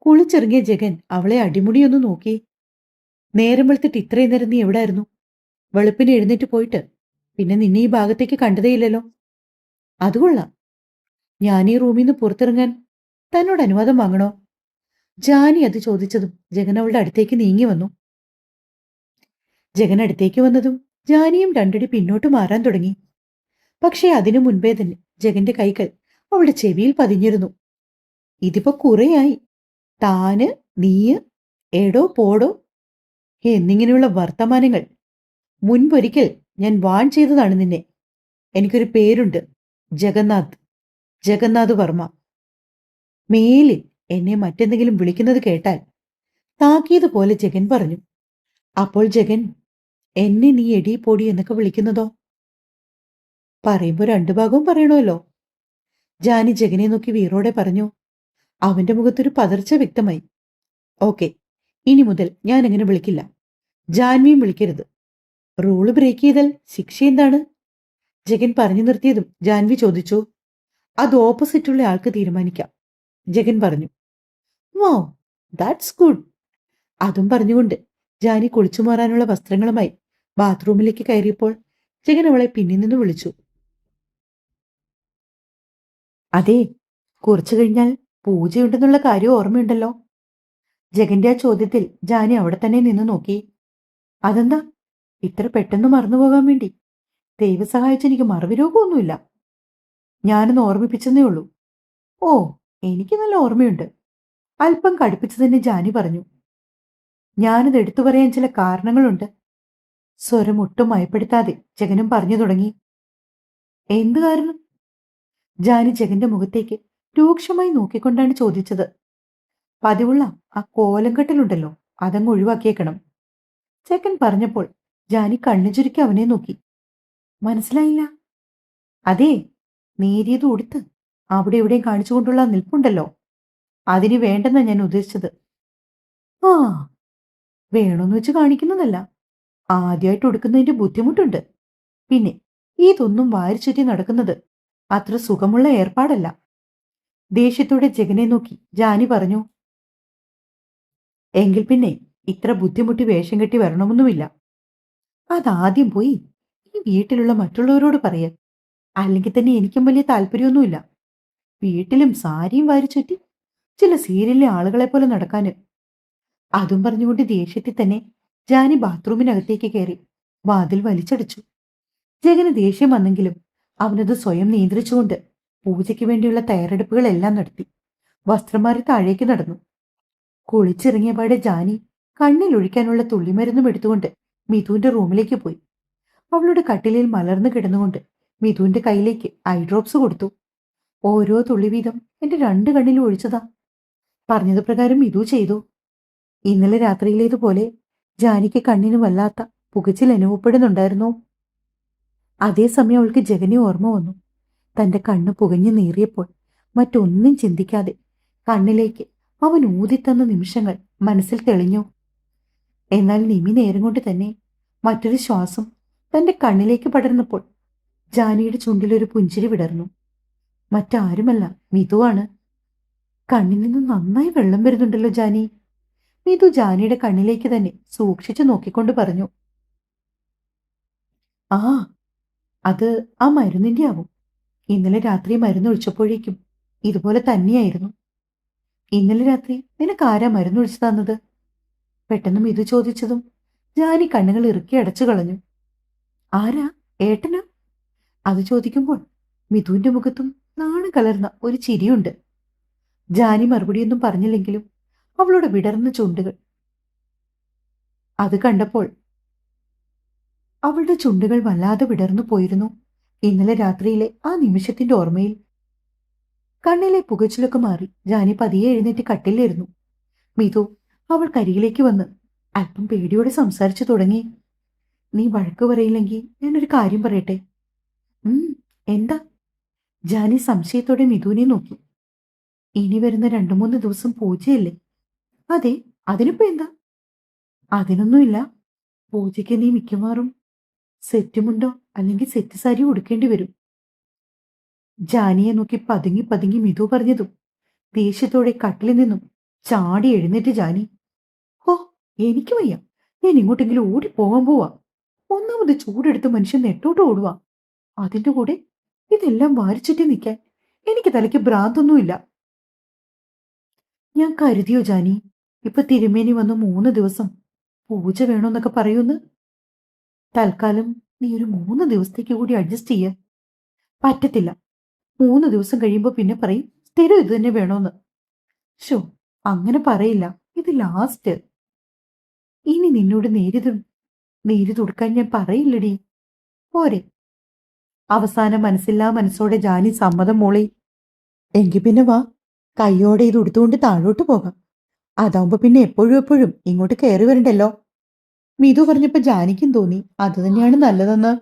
കുളിച്ചിറങ്ങിയ ജഗൻ അവളെ അടിമുടിയൊന്നു നോക്കി. നേരം വെളുത്തിട്ട് ഇത്രയും നേരം നീ എവിടായിരുന്നു? വെളുപ്പിന് എഴുന്നേറ്റ് പോയിട്ട് പിന്നെ നിന്നെ ഈ ഭാഗത്തേക്ക് കണ്ടതേയില്ലല്ലോ. അതുകൊള്ളാം. ഞാൻ ഈ റൂമിൽ നിന്ന് പുറത്തിറങ്ങാൻ തന്നോട് അനുവാദം വാങ്ങണോ? ജാനി അത് ചോദിച്ചതും ജഗൻ അവളുടെ അടുത്തേക്ക് നീങ്ങി വന്നു. ജഗൻ അടുത്തേക്ക് വന്നതും ജാനിയും രണ്ടടി പിന്നോട്ട് മാറാൻ തുടങ്ങി. പക്ഷേ അതിനു മുൻപേ തന്നെ ജഗന്റെ കൈകൾ അവളുടെ ചെവിയിൽ പതിഞ്ഞിരുന്നു. ഇതിപ്പോ കുറേയായി താന്, നീയ്, എടോ പോടോ എന്നിങ്ങനെയുള്ള വർത്തമാനങ്ങൾ മുൻപൊരിക്കൽ ഞാൻ വാൺ ചെയ്തതാണ് നിന്നെ. എനിക്കൊരു പേരുണ്ട്. ജഗന്നാഥ്. ജഗന്നാഥ് വർമ്മ. മേലിൽ എന്നെ മറ്റെന്തെങ്കിലും വിളിക്കുന്നത് കേട്ടാൽ താക്കീത് പോലെ ജഗൻ പറഞ്ഞു. അപ്പോൾ ജഗൻ എന്നെ നീ എടി പൊടി എന്നൊക്കെ വിളിക്കുന്നതോ? പറയുമ്പോ രണ്ടു ഭാഗവും പറയണമല്ലോ. ജാനി ജഗനെ നോക്കി വീറോടെ പറഞ്ഞു. അവന്റെ മുഖത്തൊരു പതർച്ച വ്യക്തമായി. ഓക്കെ, ഇനി മുതൽ ഞാൻ അങ്ങനെ വിളിക്കില്ല. ജാൻവിയും വിളിക്കരുത്. റൂള് ബ്രേക്ക് ചെയ്താൽ ശിക്ഷ എന്താണ്? ജഗൻ പറഞ്ഞു നിർത്തിയതും ജാൻവി ചോദിച്ചു. അത് ഓപ്പോസിറ്റുള്ള ആൾക്ക് തീരുമാനിക്കാം, ജഗൻ പറഞ്ഞു. Wow, that's good. അതും പറഞ്ഞുകൊണ്ട് ജാനി കുളിച്ചു മാറാനുള്ള വസ്ത്രങ്ങളുമായി ബാത്റൂമിലേക്ക് കയറിയപ്പോൾ ജഗൻ അവളെ പിന്നിൽ നിന്ന് വിളിച്ചു. അതെ, കുറച്ചു കഴിഞ്ഞാൽ പൂജയുണ്ടെന്നുള്ള കാര്യം ഓർമ്മയുണ്ടല്ലോ. ജഗന്റെ ആ ചോദ്യത്തിൽ ജാനി അവിടെ തന്നെ നിന്ന് നോക്കി. അതെന്താ ഇത്ര പെട്ടെന്ന് മറന്നുപോകാൻ വേണ്ടി? ദൈവം സഹായിച്ച് എനിക്ക് മറവി രോഗമൊന്നുമില്ല. ഞാനൊന്ന് ഓർമ്മിപ്പിച്ചെന്നേ ഉള്ളൂ. ഓ, എനിക്ക് നല്ല ഓർമ്മയുണ്ട്. അല്പം കടുപ്പിച്ചു തന്നെ ജാനി പറഞ്ഞു. ഞാനത് എടുത്തു പറയാൻ ചില കാരണങ്ങളുണ്ട്. സ്വരം ഒട്ടും മയപ്പെടുത്താതെ ജഗനും പറഞ്ഞു തുടങ്ങി. എന്ത് കാരണം? ജാനി ജഗന്റെ മുഖത്തേക്ക് രൂക്ഷമായി നോക്കിക്കൊണ്ടാണ് ചോദിച്ചത്. പതിവുള്ള ആ കോലംകെട്ടലുണ്ടല്ലോ, അതങ്ങ് ഒഴിവാക്കിയേക്കണം. ജഗൻ പറഞ്ഞപ്പോൾ ജാനി കണ്ണു ചുരുക്കി അവനെ നോക്കി. മനസ്സിലായില്ല. അതെ, നേരിയത് ഉടുത്ത് അവിടെ എവിടെയും കാണിച്ചുകൊണ്ടുള്ള നിൽപ്പുണ്ടല്ലോ, അതിന് വേണ്ടെന്നാ ഞാൻ ഉദ്ദേശിച്ചത്. ആ, വേണമെന്ന് വെച്ച് കാണിക്കുന്നതല്ല. ആദ്യമായിട്ട് ഉടുക്കുന്നതിന്റെ ബുദ്ധിമുട്ടുണ്ട്. പിന്നെ ഇതൊന്നും വാരിച്ചുറ്റി നടക്കുന്നത് അത്ര സുഖമുള്ള ഏർപ്പാടല്ല. ദേഷ്യത്തോടെ ജഗനെ നോക്കി ജാനി പറഞ്ഞു. എങ്കിൽ പിന്നെ ഇത്ര ബുദ്ധിമുട്ടി വേഷം കെട്ടി വരണമെന്നുമില്ല. അതാദ്യം പോയി ഈ വീട്ടിലുള്ള മറ്റുള്ളവരോട് പറയ. അല്ലെങ്കിൽ തന്നെ എനിക്കും വലിയ താല്പര്യമൊന്നുമില്ല. വീട്ടിലും സാരിയും വാരിച്ചുറ്റി ചില സീരിയലിലെ ആളുകളെ പോലെ നടക്കാന്. അതും പറഞ്ഞുകൊണ്ട് ദേഷ്യത്തിൽ തന്നെ ജാനി ബാത്റൂമിനകത്തേക്ക് കയറി വാതിൽ വലിച്ചടിച്ചു. ജഗന് ദേഷ്യം വന്നെങ്കിലും അവനത് സ്വയം നിയന്ത്രിച്ചുകൊണ്ട് പൂജയ്ക്ക് വേണ്ടിയുള്ള തയ്യാറെടുപ്പുകളെല്ലാം നടത്തി വസ്ത്രം മാറി താഴേക്ക് നടന്നു. കുളിച്ചിറങ്ങിയ പാടെ ജാനി കണ്ണിലൊഴിക്കാനുള്ള തുള്ളിമരുന്നും എടുത്തുകൊണ്ട് മിഥുവിന്റെ റൂമിലേക്ക് പോയി. അവളുടെ കട്ടിലിൽ മലർന്നു കിടന്നുകൊണ്ട് മിഥുവിന്റെ കയ്യിലേക്ക് ഐ ഡ്രോപ്സ് കൊടുത്തു. ഓരോ തുള്ളി വീതം എന്റെ 2 കണ്ണിലും ഒഴിച്ചതാ. പറഞ്ഞത് പ്രകാരം മിഥു ചെയ്തു. ഇന്നലെ രാത്രിയിലേതുപോലെ ജാനിക്ക് കണ്ണിന് വല്ലാത്ത പുകച്ചിൽ അനുഭവപ്പെടുന്നുണ്ടായിരുന്നു. അതേസമയം അവൾക്ക് ജഗനെ ഓർമ്മ വന്നു. തന്റെ കണ്ണ് പുകഞ്ഞു നീറിയപ്പോൾ മറ്റൊന്നും ചിന്തിക്കാതെ കണ്ണിലേക്ക് അവൻ ഊതിത്തന്ന നിമിഷങ്ങൾ മനസ്സിൽ തെളിഞ്ഞു. എന്നാൽ നിമി നേരം കൊണ്ട് തന്നെ മറ്റൊരു ശ്വാസം തന്റെ കണ്ണിലേക്ക് പടർന്നപ്പോൾ ജാനിയുടെ ചുണ്ടിലൊരു പുഞ്ചിരി വിടർന്നു. മറ്റാരുമല്ല, മിഥുവാണ്. കണ്ണിൽ നിന്ന് നന്നായി വെള്ളം വരുന്നുണ്ടല്ലോ ജാനി. മിഥു ജാനിയുടെ കണ്ണിലേക്ക് തന്നെ സൂക്ഷിച്ചു നോക്കിക്കൊണ്ട് പറഞ്ഞു. ആ, അത് ആ മരുന്നിന്റെ ആവും. ഇന്നലെ രാത്രി മരുന്നൊഴിച്ചപ്പോഴേക്കും ഇതുപോലെ തന്നെയായിരുന്നു. ഇന്നലെ രാത്രി നിനക്ക് ആരാ മരുന്നൊഴിച്ചു തന്നത്? പെട്ടെന്ന് മിഥു ചോദിച്ചതും ജാനി കണ്ണുകൾ ഇറുക്കി അടച്ചു കളഞ്ഞു. ആരാ? ഏട്ടനാ? അത് ചോദിക്കുമ്പോൾ മിഥുവിന്റെ മുഖത്തും നാണം കലർന്ന ഒരു ചിരിയുണ്ട്. ജാനി മറുപടിയൊന്നും പറഞ്ഞില്ലെങ്കിലും അവളുടെ വിടർന്ന ചുണ്ടുകൾ അത് കണ്ടപ്പോൾ അവളുടെ ചുണ്ടുകൾ വല്ലാതെ വിടർന്നു പോയിരുന്നു. ഇന്നലെ രാത്രിയിലെ ആ നിമിഷത്തിന്റെ ഓർമ്മയിൽ കണ്ണിലെ പുകച്ചിലൊക്കെ മാറി ജാനി പതിയെ എഴുന്നേറ്റ് കട്ടിലിരുന്നു. മിഥു അവൾ കരികിലേക്ക് വന്ന് അല്പം പേടിയോടെ സംസാരിച്ചു തുടങ്ങി. നീ വഴക്ക് പറയില്ലെങ്കിൽ ഞാനൊരു കാര്യം പറയട്ടെ. എന്താ? ജാനി സംശയത്തോടെ മിഥുവിനെ നോക്കി. ഇനി വരുന്ന 2-3 ദിവസം പൂജയല്ലേ? അതെ, അതിനിപ്പോ എന്താ? അതിനൊന്നുമില്ല. പൂജയ്ക്ക് നീ മിക്കവാറും സെറ്റുമുണ്ടോ അല്ലെങ്കിൽ സെറ്റ് സാരി ഉടുക്കേണ്ടി വരും. ജാനിയെ നോക്കി പതുങ്ങി പതുങ്ങി മിഥു പറഞ്ഞതും ദേഷ്യത്തോടെ കട്ടിലിൽ നിന്നും ചാടി എഴുന്നേറ്റ് ജാനി. ഓ, എനിക്ക് വയ്യ. ഞാൻ ഇങ്ങോട്ടെങ്കിലും ഓടിപ്പോവാൻ പോവാ. ഒന്നാമത് ചൂടെടുത്ത് മനുഷ്യൻ നെട്ടോട്ട് ഓടുവാ. അതിന്റെ കൂടെ ഇതെല്ലാം വാരിച്ചുറ്റി നിൽക്കാൻ എനിക്ക് തലയ്ക്ക് ഭ്രാന്തൊന്നുമില്ല. ഞാൻ കരുതിയോ ജാനി, ഇപ്പൊ തിരുമേനി വന്ന് 3 ദിവസം പൂജ വേണോന്നൊക്കെ പറയൂന്ന്. തൽക്കാലം നീ ഒരു 3 ദിവസത്തേക്ക് കൂടി അഡ്ജസ്റ്റ് ചെയ്യ. പറ്റത്തില്ല. 3 ദിവസം കഴിയുമ്പോ പിന്നെ പറയും സ്ഥിരം ഇത് തന്നെ വേണോന്ന്. ഷോ, അങ്ങനെ പറയില്ല. ഇത് ലാസ്റ്റ്. ഇനി നിന്നോട് നേരിതും നീര് തുടുക്കാൻ ഞാൻ പറയില്ലടി. പോരെ. അവസാനം മനസ്സില്ലാ മനസ്സോടെ ജാനി സമ്മതം മൂളി. എങ്കി പിന്നെ വാ, കയ്യോടെ ഇത് ഉടുത്തുകൊണ്ട് താഴോട്ട് പോകാം. അതാവുമ്പോ പിന്നെ എപ്പോഴും എപ്പോഴും ഇങ്ങോട്ട് കയറി വരണ്ടല്ലോ. മിതു പറഞ്ഞപ്പോ ജാനിക്കും തോന്നി അത് തന്നെയാണ് നല്ലതെന്ന്.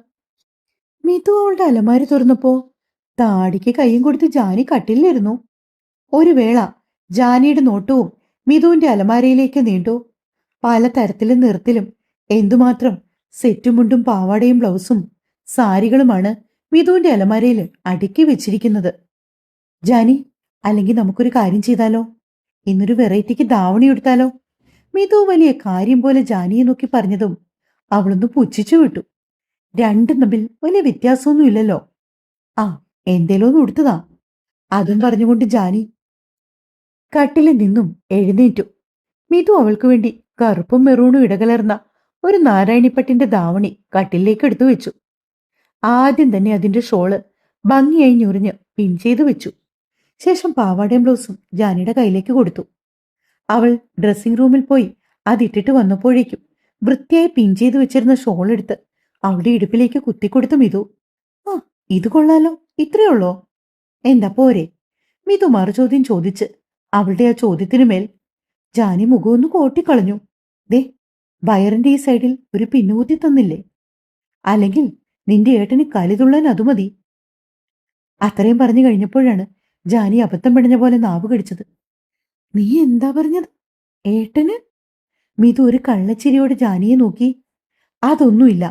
മിതു അവളുടെ അലമാരി തുറന്നപ്പോ താടിക്ക് കൈയും കൊടുത്ത് ജാനി കട്ടിലിരുന്നു. ഒരു വേള ജാനിയുടെ നോട്ടവും മിതുവിന്റെ അലമാരയിലേക്ക് നീണ്ടു. പല തരത്തിലും നിറത്തിലും എന്തുമാത്രം സെറ്റുമുണ്ടും പാവാടയും ബ്ലൗസും സാരികളുമാണ് മിതുവിന്റെ അലമാരയിൽ അടുക്കി വെച്ചിരിക്കുന്നത്. ജാനി, അല്ലെങ്കിൽ നമുക്കൊരു കാര്യം ചെയ്താലോ? ഇന്നൊരു വെറൈറ്റിക്ക് ധാവണി എടുത്താലോ? മിതു വലിയ കാര്യം പോലെ ജാനിയെ നോക്കി പറഞ്ഞതും അവളൊന്ന് പുച്ഛിച്ചു വിട്ടു. രണ്ടും തമ്മിൽ വലിയ വ്യത്യാസമൊന്നുമില്ലല്ലോ. ആ, എന്തേലും ഒന്ന് ഉടുത്തതാ. അതും പറഞ്ഞുകൊണ്ട് ജാനി കട്ടിലിൽ നിന്നും എഴുന്നേറ്റു. മിതു അവൾക്കു വേണ്ടി കറുപ്പും മെറൂണും ഇടകലർന്ന ഒരു നാരായണിപ്പട്ടിന്റെ ധാവണി കട്ടിലേക്ക് എടുത്തു വെച്ചു. ആദ്യം തന്നെ അതിന്റെ ഷോള് ഭംഗിയായി ഞൊറിഞ്ഞ് പിൻ ചെയ്തു വെച്ചു. ശേഷം പാവാടയും ബ്ലൗസും ജാനിയുടെ കയ്യിലേക്ക് കൊടുത്തു. അവൾ ഡ്രസ്സിംഗ് റൂമിൽ പോയി അതിട്ടിട്ട് വന്നപ്പോഴേക്കും വൃത്തിയായി പിൻ ചെയ്തു വെച്ചിരുന്ന ഷോൾ എടുത്ത് അവളുടെ ഇടുപ്പിലേക്ക് കുത്തിക്കൊടുത്തു മിതു. ആ, ഇത് കൊള്ളാലോ. ഇത്രയുള്ളോ? എന്താ പോരെ? മിതു മറുചോദ്യം ചോദിച്ച് അവളുടെ ആ ചോദ്യത്തിനു മേൽ ജാനി മുഖമൊന്ന് കോട്ടിക്കളഞ്ഞു. ദേ, വയറിന്റെ ഈ സൈഡിൽ ഒരു പിന്നുകുത്തി തന്നില്ലേ? അല്ലെങ്കിൽ നിന്റെ ഏട്ടന് കലിതുള്ളാൻ അത് മതി. അത്രയും പറഞ്ഞു കഴിഞ്ഞപ്പോഴാണ് ജാനി അബദ്ധം പിടഞ്ഞ പോലെ നാവ് കടിച്ചത്. നീ എന്താ പറഞ്ഞത്? ഏട്ടന്? മിതു ഒരു കള്ളച്ചിരിയോട് ജാനിയെ നോക്കി. അതൊന്നുമില്ല.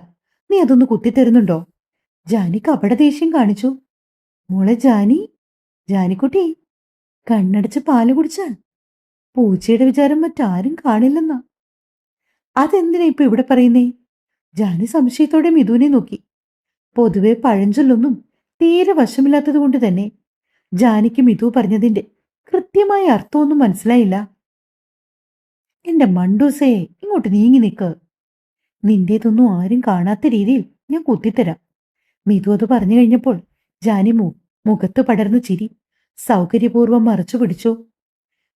നീ അതൊന്ന് കുത്തിത്തരുന്നുണ്ടോ? ജാനി കപട ദേഷ്യം കാണിച്ചു. മോളെ ജാനി, ജാനിക്കുട്ടി, കണ്ണടച്ച് പാല് കുടിച്ചാൽ പൂച്ചയുടെ വിചാരം മറ്റാരും കാണില്ലെന്നാ. അതെന്തിനാ ഇപ്പൊ ഇവിടെ പറയുന്നേ? ജാനി സംശയത്തോടെ മിഥുവിനെ നോക്കി. പൊതുവെ പഴഞ്ചൊല്ലൊന്നും തീരെ വശമില്ലാത്തത് കൊണ്ട് തന്നെ ജാനിക്ക് മിഥു പറഞ്ഞതിന്റെ കൃത്യമായ അർത്ഥമൊന്നും മനസ്സിലായില്ല. എന്റെ മണ്ടൂസേ, ഇങ്ങോട്ട് നീങ്ങി നിൽക്ക്. നിന്റേതൊന്നും ആരും കാണാത്ത രീതിയിൽ ഞാൻ കുത്തിത്തരാം. മിഥു അത് പറഞ്ഞു കഴിഞ്ഞപ്പോൾ ജാനി മുഖത്ത് പടർന്ന ചിരി സൗകര്യപൂർവ്വം മറച്ചു പിടിച്ചു.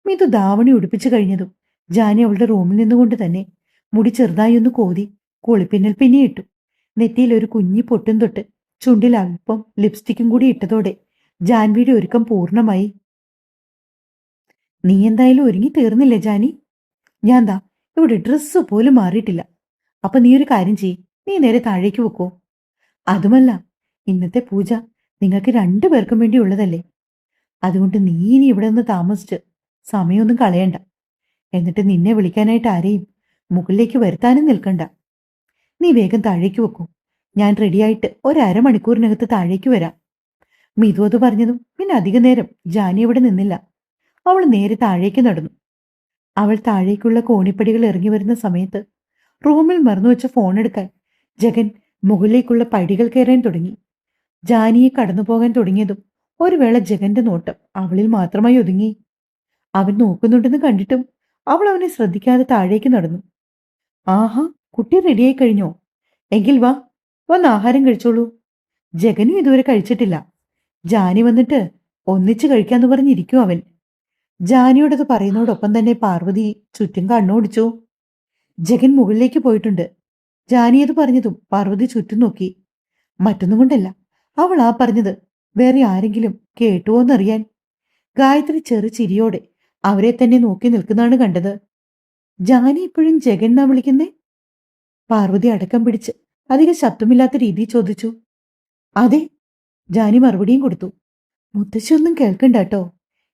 മിഥു ധാവണി ഉടുപ്പിച്ചു കഴിഞ്ഞതും ജാനി അവളുടെ റൂമിൽ നിന്നുകൊണ്ട് തന്നെ മുടി ചെറുതായി ഒന്ന് കോതി കുളിപ്പിന്നൽ പിന്നിയിട്ടു. നെറ്റിയിൽ ഒരു കുഞ്ഞി പൊട്ടും തൊട്ട് ചുണ്ടിൽ അല്പം ലിപ്സ്റ്റിക്കും കൂടി ഇട്ടതോടെ ജാൻവിയുടെ ഒരുക്കം പൂർണ്ണമായി. നീ എന്തായാലും ഒരുങ്ങി തീർന്നില്ലേ ജാനി? ഞാൻ ദാ ഇവിടെ ഡ്രസ്സ് പോലും മാറിയിട്ടില്ല. അപ്പൊ നീ ഒരു കാര്യം ചെയ്യ്, നീ നേരെ താഴേക്ക് വെക്കോ. അതുമല്ല, ഇന്നത്തെ പൂജ നിങ്ങൾക്ക് രണ്ടുപേർക്കും വേണ്ടി ഉള്ളതല്ലേ. അതുകൊണ്ട് നീ ഇനി ഇവിടെ നിന്ന് താമസിച്ച് സമയമൊന്നും കളയണ്ട. എന്നിട്ട് നിന്നെ വിളിക്കാനായിട്ട് ആരെയും മുകളിലേക്ക് വരുത്താനും നിൽക്കണ്ട. നീ വേഗം താഴേക്ക് വെക്കൂ. ഞാൻ റെഡിയായിട്ട് ഒരമണിക്കൂറിനകത്ത് താഴേക്ക് വരാം. മിതു അത് പറഞ്ഞതും പിന്നെ അധിക നേരം ജാനി അവിടെ നിന്നില്ല. അവൾ നേരെ താഴേക്ക് നടന്നു. അവൾ താഴേക്കുള്ള കോണിപ്പടികൾ ഇറങ്ങി വരുന്ന സമയത്ത് റൂമിൽ മറന്നുവെച്ച ഫോൺ എടുക്കാൻ ജഗൻ മുകളിലേക്കുള്ള പടികൾ കയറാൻ തുടങ്ങി. ജാനിയെ കടന്നു പോകാൻ തുടങ്ങിയതും ഒരു വേള ജഗന്റെ നോട്ടം അവളിൽ മാത്രമായി ഒതുങ്ങി. അവൻ നോക്കുന്നുണ്ടെന്ന് കണ്ടിട്ടും അവൾ അവനെ ശ്രദ്ധിക്കാതെ താഴേക്ക് നടന്നു. ആഹാ, കുട്ടി റെഡിയായി കഴിഞ്ഞോ? എങ്കിൽ വാ, വന്ന് ആഹാരം കഴിച്ചോളൂ. ജഗനും ഇതുവരെ കഴിച്ചിട്ടില്ല. ജാനി വന്നിട്ട് ഒന്നിച്ച് കഴിക്കാന്ന് പറഞ്ഞിരിക്കും അവൻ. ജാനിയോടത് പറയുന്നതോടൊപ്പം തന്നെ പാർവതി ചുറ്റും കണ്ണോടിച്ചു. ജഗൻ മുകളിലേക്ക് പോയിട്ടുണ്ട്. ജാനിയത് പറഞ്ഞതും പാർവതി ചുറ്റും നോക്കി. മറ്റൊന്നും കൊണ്ടല്ല, അവൾ ആ പറഞ്ഞത് വേറെ ആരെങ്കിലും കേട്ടുവോന്നറിയാൻ. ഗായത്രി ചെറു ചിരിയോടെ അവരെ തന്നെ നോക്കി നിൽക്കുന്നതാണ് കണ്ടത്. ജാനി ഇപ്പോഴും ജഗൻ എന്നാ വിളിക്കുന്നേ? പാർവതി അടക്കം പിടിച്ച് അധികം ശബ്ദമില്ലാത്ത രീതിയിൽ ചോദിച്ചു. അതെ, ജാനി മറുപടിയും കൊടുത്തു. മുത്തശ്ശി ഒന്നും കേൾക്കണ്ട കേട്ടോ.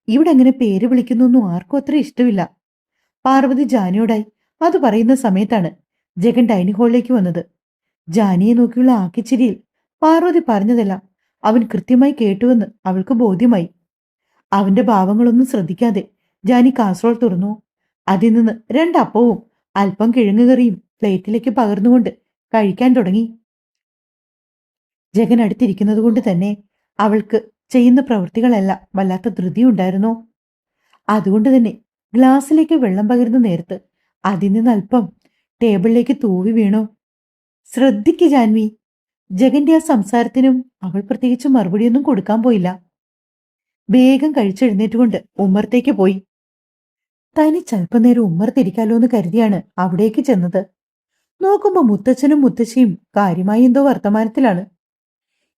ഇവിടെ അങ്ങനെ പേര് വിളിക്കുന്നൊന്നും ആർക്കും അത്ര ഇഷ്ടമില്ല. പാർവതി ജാനിയോടായി അത് പറയുന്ന സമയത്താണ് ജഗൻ ഡൈനിങ് ഹാളിലേക്ക് വന്നത്. ജാനിയെ നോക്കിയുള്ള ആക്കിച്ചിരിയിൽ പാർവതി പറഞ്ഞതെല്ലാം അവൻ കൃത്യമായി കേട്ടുവെന്ന് അവൾക്ക് ബോധ്യമായി. അവന്റെ ഭാവങ്ങളൊന്നും ശ്രദ്ധിക്കാതെ ജാനി കാസറോൾ തുറന്നു. അതിൽ നിന്ന് രണ്ടപ്പവും അല്പം കിഴങ്ങുകറിയും പ്ലേറ്റിലേക്ക് പകർന്നുകൊണ്ട് കഴിക്കാൻ തുടങ്ങി. ജഗൻ അടുത്തിരിക്കുന്നത് കൊണ്ട് തന്നെ അവൾക്ക് ചെയ്യുന്ന പ്രവൃത്തികളെല്ലാം വല്ലാത്ത ധൃതിയുണ്ടായിരുന്നു. അതുകൊണ്ട് തന്നെ ഗ്ലാസ്സിലേക്ക് വെള്ളം പകരുന്ന നേരത്ത് അതിൽ നിന്ന് അല്പം ടേബിളിലേക്ക് തൂവി വീണു. ശ്രദ്ധിക്ക് ജാൻവി. ജഗന്റെ ആ സംസാരത്തിനും അവൾ പ്രത്യേകിച്ച് മറുപടിയൊന്നും കൊടുക്കാൻ പോയില്ല. വേഗം കഴിച്ചെഴുന്നേറ്റുകൊണ്ട് ഉമ്മറത്തേക്ക് പോയി. തനിച്ചൽപ്പനേരം ഉമ്മർത്തിരിക്കാലോ എന്ന് കരുതിയാണ് അവിടേക്ക് ചെന്നത്. നോക്കുമ്പോ മുത്തച്ഛനും മുത്തശ്ശിയും കാര്യമായി എന്തോ വർത്തമാനത്തിലാണ്.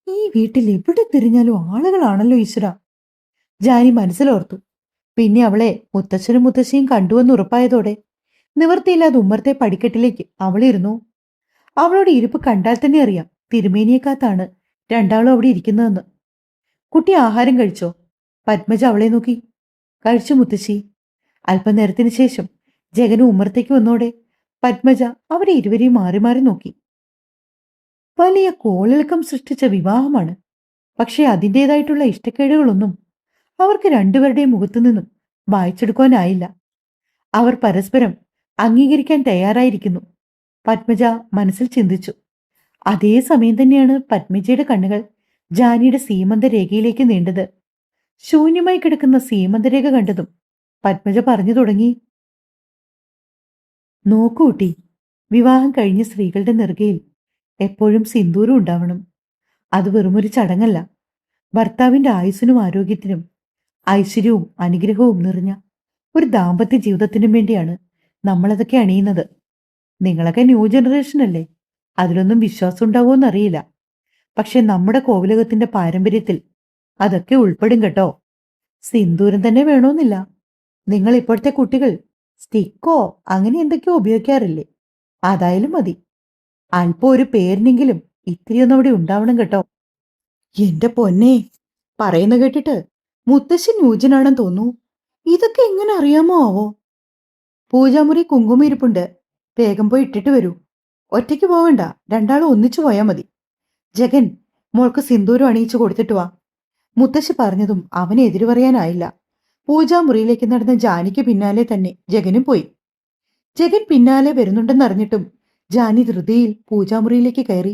ഈ വീട്ടിൽ എവിടെ തിരിഞ്ഞാലും ആളുകളാണല്ലോ ഈശ്വര. ജാനി മനസ്സിലോർത്തു. പിന്നെ അവളെ മുത്തച്ഛനും മുത്തശ്ശിയും കണ്ടുവെന്ന് ഉറപ്പായതോടെ നിവർത്തിയില്ലാതെ ഉമ്മറത്തെ പടിക്കെട്ടിലേക്ക് അവളിരുന്നു. അവളുടെ ഇരിപ്പ് കണ്ടാൽ തന്നെ അറിയാം തിരുമേനിയെക്കാത്താണ് രണ്ടാളും അവിടെ ഇരിക്കുന്നതെന്ന്. കുട്ടി ആഹാരം കഴിച്ചോ? പത്മജ അവളെ നോക്കി. കഴിച്ചു മുത്തശ്ശി. അല്പനേരത്തിന് ശേഷം ജഗന് ഉമ്മറത്തേക്ക് വന്നോടെ പത്മജ അവരെ ഇരുവരെയും മാറി മാറി നോക്കി. വലിയ കോളിളക്കം സൃഷ്ടിച്ച വിവാഹമാണ്. പക്ഷേ അതിൻ്റെതായിട്ടുള്ള ഇഷ്ടക്കേടുകളൊന്നും അവർക്ക് രണ്ടുപേരുടെയും മുഖത്തു നിന്നും വായിച്ചെടുക്കാനായില്ല. അവർ പരസ്പരം അംഗീകരിക്കാൻ തയ്യാറായിരിക്കുന്നു. പത്മജ മനസ്സിൽ ചിന്തിച്ചു. അതേ സമയം തന്നെയാണ് പത്മജയുടെ കണ്ണുകൾ ജാനിയുടെ സീമന്തരേഖയിലേക്ക് നീണ്ടത്. ശൂന്യമായി കിടക്കുന്ന സീമന്തരേഖ കണ്ടതും പത്മജ പറഞ്ഞു തുടങ്ങി. നോക്കൂട്ടി, വിവാഹം കഴിഞ്ഞ സ്ത്രീകളുടെ നെറുകയിൽ എപ്പോഴും സിന്ദൂരം ഉണ്ടാവണം. അത് വെറുമൊരു ചടങ്ങല്ല. ഭർത്താവിന്റെ ആയുസ്സിനും ആരോഗ്യത്തിനും ഐശ്വര്യവും അനുഗ്രഹവും നിറഞ്ഞ ഒരു ദാമ്പത്യ ജീവിതത്തിനും വേണ്ടിയാണ് നമ്മളതൊക്കെ അണിയുന്നത്. നിങ്ങളൊക്കെ ന്യൂ ജനറേഷൻ അല്ലേ, അതിലൊന്നും വിശ്വാസം ഉണ്ടാവുമെന്നറിയില്ല. പക്ഷെ നമ്മുടെ കോവിലകത്തിന്റെ പാരമ്പര്യത്തിൽ അതൊക്കെ ഉൾപ്പെടും കേട്ടോ. സിന്ദൂരം തന്നെ വേണമെന്നില്ല. നിങ്ങൾ ഇപ്പോഴത്തെ കുട്ടികൾ സ്റ്റിക്കോ അങ്ങനെ എന്തൊക്കെയോ ഉപയോഗിക്കാറില്ലേ, അതായാലും മതി. അല്പം ഒരു പേരിനെങ്കിലും ഇത്തിരിയൊന്നും അവിടെ ഉണ്ടാവണം കേട്ടോ. എന്റെ പൊന്നെ, പറയുന്ന കേട്ടിട്ട് മുത്തശ്ശി ന്യൂജനാണെന്ന് തോന്നുന്നു. ഇതൊക്കെ എങ്ങനെ അറിയാമോ ആവോ? പൂജാമുറി കുങ്കുമം ഇരിപ്പുണ്ട്, വേഗം പോയി ഇട്ടിട്ട് വരൂ. ഒറ്റയ്ക്ക് പോവണ്ട, രണ്ടാളും ഒന്നിച്ചു പോയാൽ മതി. ജഗൻ, മോൾക്ക് സിന്ദൂരം അണിയിച്ചു കൊടുത്തിട്ട് വാ. മുത്തശ്ശി പറഞ്ഞതും അവനെ എതിരു പറയാനായില്ല. പൂജാമുറിയിലേക്ക് നടന്ന ജാനിക്ക് പിന്നാലെ തന്നെ ജഗനും പോയി. ജഗൻ പിന്നാലെ വരുന്നുണ്ടെന്നറിഞ്ഞിട്ടും ജാനി ധൃതിയിൽ പൂജാമുറിയിലേക്ക് കയറി.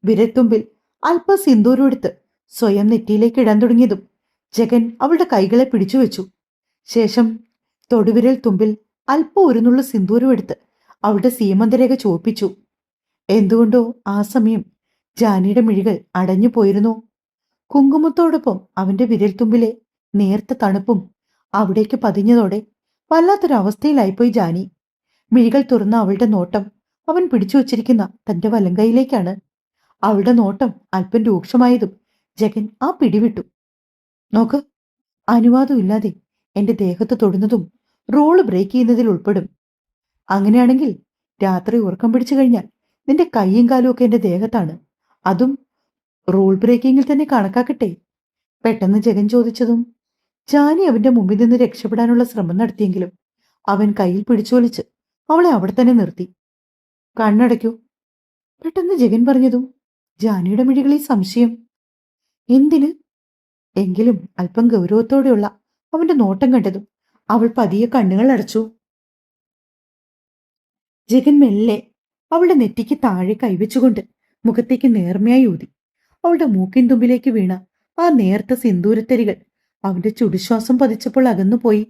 വിരൽത്തുമ്പിൽ അല്പം സിന്ദൂരം എടുത്ത് സ്വയം നെറ്റിയിലേക്ക് ഇടാൻ തുടങ്ങിയതും ജഗൻ അവളുടെ കൈകളെ പിടിച്ചു വെച്ചു. ശേഷം തൊടുവിരൽ തുമ്പിൽ അല്പം ഒരു നുള്ളു സിന്ദൂരം എടുത്ത് അവളുടെ സീമന്തരേഖ ചുവപ്പിച്ചു. എന്തുകൊണ്ടോ ആ സമയം ജാനിയുടെ മിഴികൾ അടഞ്ഞു പോയിരുന്നു. കുങ്കുമത്തോടൊപ്പം അവന്റെ വിരൽത്തുമ്പിലെ നേർത്ത തണുപ്പും അവിടേക്ക് പതിഞ്ഞതോടെ വല്ലാത്തൊരവസ്ഥയിലായിപ്പോയി ജാനി. മിഴികൾ തുറന്ന അവളുടെ നോട്ടം അവൻ പിടിച്ചു വച്ചിരിക്കുന്ന തന്റെ വലങ്കയിലേക്കാണ്. അവളുടെ നോട്ടം അല്പം രൂക്ഷമായതും ജഗൻ ആ പിടിവിട്ടു. നോക്ക്, അനുവാദമില്ലാതെ എന്റെ ദേഹത്ത് തൊടുന്നതും റോള് ബ്രേക്ക് ചെയ്യുന്നതിൽ ഉൾപ്പെടും. അങ്ങനെയാണെങ്കിൽ രാത്രി ഉറക്കം പിടിച്ചു കഴിഞ്ഞാൽ നിന്റെ കൈയും കാലും ഒക്കെ എന്റെ ദേഹത്താണ്. അതും റൂൾ ബ്രേക്കിങ്ങിൽ തന്നെ കണക്കാക്കട്ടെ. പെട്ടെന്ന് ജഗൻ ചോദിച്ചതും ജാനി അവന്റെ മുമ്പിൽ നിന്ന് രക്ഷപ്പെടാനുള്ള ശ്രമം നടത്തിയെങ്കിലും അവൻ കയ്യിൽ പിടിച്ചോലിച്ച് അവളെ അവിടെ തന്നെ നിർത്തി. കണ്ണടയ്ക്കൂ. പെട്ടെന്ന് ജഗൻ പറഞ്ഞതും ജാനിയുടെ മിഴികളിൽ സംശയം. എന്തിന്? എങ്കിലും അല്പം ഗൗരവത്തോടെയുള്ള അവന്റെ നോട്ടം കണ്ടതും അവൾ പതിയെ കണ്ണുകൾ അടച്ചു. ജഗൻ മെല്ലെ അവളുടെ നെറ്റിക്ക് താഴെ കൈവച്ചുകൊണ്ട് മുഖത്തേക്ക് നേർമയായി ഊതി. അവളുടെ മൂക്കിൻ തുമ്പിലേക്ക് വീണ ആ നേർത്ത സിന്ദൂരത്തരികൾ അവന്റെ ചുടുശ്വാസം പതിച്ചപ്പോൾ അകന്നുപോയി.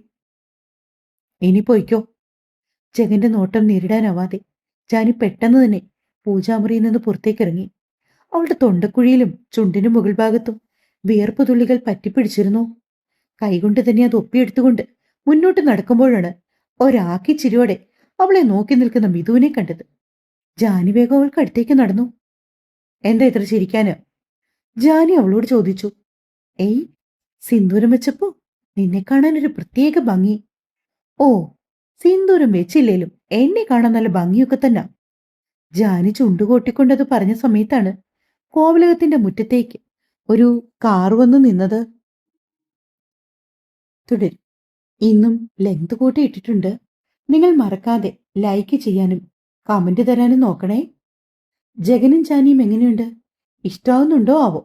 ഇനി പോയിക്കോ. ജഗന്റെ നോട്ടം നേരിടാനാവാതെ ജാനി പെട്ടെന്ന് തന്നെ പൂജാമുറിയിൽ നിന്ന് പുറത്തേക്കിറങ്ങി. അവളുടെ തൊണ്ടക്കുഴിയിലും ചുണ്ടിനും മുകൾ ഭാഗത്തും വിയർപ്പ് തുള്ളികൾ പറ്റിപ്പിടിച്ചിരുന്നു. കൈകൊണ്ട് തന്നെ അത് ഒപ്പിയെടുത്തുകൊണ്ട് മുന്നോട്ട് നടക്കുമ്പോഴാണ് ഒരാക്കി ചിരിയോടെ അവളെ നോക്കി നിൽക്കുന്ന മിഥുവിനെ കണ്ടത്. ജാനി വേഗം അവൾക്ക് അടുത്തേക്ക് നടന്നു. എന്താ ഇത്ര ചിരിക്കാന്? ജാനി അവളോട് ചോദിച്ചു. ഏയ്, സിന്ദൂരം വെച്ചപ്പോ നിന്നെ കാണാൻ ഒരു പ്രത്യേക ഭംഗി. ഓ, സിന്ദൂരം വെച്ചില്ലേലും എന്നെ കാണാൻ നല്ല ഭംഗിയൊക്കെ തന്നെ. ജാനി ചുണ്ടുകൊട്ടിക്കൊണ്ടത് പറഞ്ഞ സമയത്താണ് കോവിലകത്തിന്റെ മുറ്റത്തേക്ക് ഒരു കാർ വന്നു നിന്നത്. തുടരും. ഇന്നും ലെങ്ത് കൂട്ടി ഇട്ടിട്ടുണ്ട്. നിങ്ങൾ മറക്കാതെ ലൈക്ക് ചെയ്യാനും കമന്റ് തരാനും നോക്കണേ. ജഗനും ജാനിയും എങ്ങനെയുണ്ട്? ഇഷ്ടാവുന്നുണ്ടോ ആവോ?